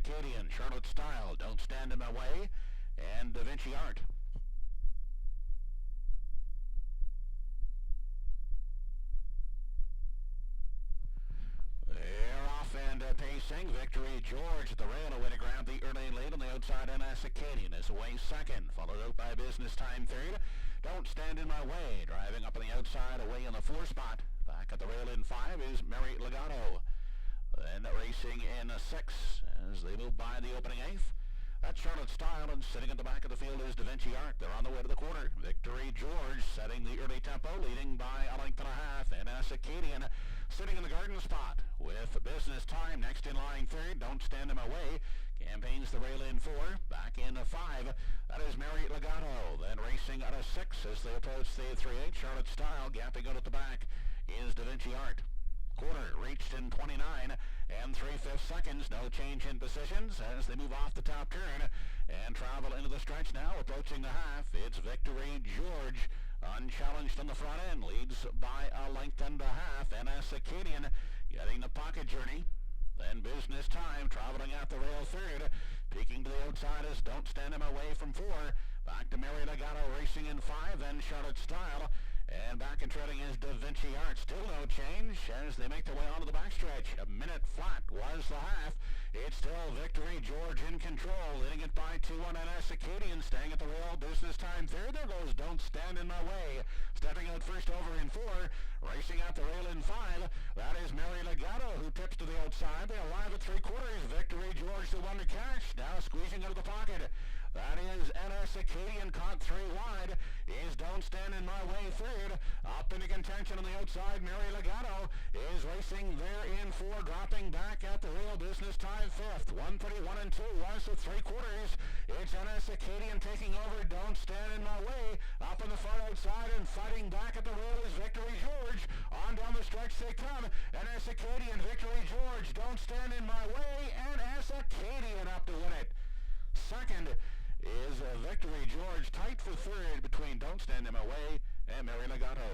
Acadian, Charlotte Style, Don't Stand in My Way, and Da Vinci Art. They're off and pacing. Victory George at the rail, away to grab the early lead on the outside. NS Acadian is away second, followed out by Business Time third. Don't Stand in My Way, driving up on the outside, away in the 4 spot. Back at the rail in 5 is Mary Legato. Then racing in 6 as they move by the opening 8th. That's Charlotte Style, and sitting at the back of the field is Da Vinci Art. They're on the way to the quarter. Victory George setting the early tempo, leading by a length and a half. NS Acadian sitting in the garden spot with Business Time next in line third. Don't Stand in My Way campaigns the rail in 4. Back in 5. That is Mary Legato. Then racing out of 6 as they approach the 3-8. Charlotte Style gapping out at the back is Da Vinci Art. Quarter reached in 29 and 3/5 seconds. No change in positions as they move off the top turn and travel into the stretch now, approaching the half. It's Victory George, unchallenged on the front end, leads by a length and a half. NS Acadian getting the pocket journey. Then Business Time traveling at the rail third. Peeking to the outside is Don't Stand in My Way from 4. Back to Mary Legato racing in 5. Then Charlotte Style. And back and treading is Da Vinci Art. Still no change as they make their way onto the backstretch. A minute flat was the half. It's still Victory George in control, leading it by 2-1. NS Acadian staying at the rail. Business Time third. There goes Don't Stand in My Way. Stepping out first over in 4. Racing at the rail in 5. That is Mary Legato, who tips to the outside. They arrive at 3/4. Victory George, the one to catch. Now squeezing out of the pocket. That is NS Acadian, caught 3 wide. Is Don't Stand in My Way third. Up into contention on the outside, Mary Legato is racing there in 4, dropping back at the rail. Business Time 5th. 1:31 and 2 was the 3/4. It's NS Acadian taking over. Don't Stand in My Way. Up on the far outside and fighting back at the rail is Victory George. On down the stretch they come. NS Acadian, Victory George, Don't Stand in My Way, and NS Acadian up to win it. Second is Victory George, tight for third between Don't Stand in My Way and Mary Legato.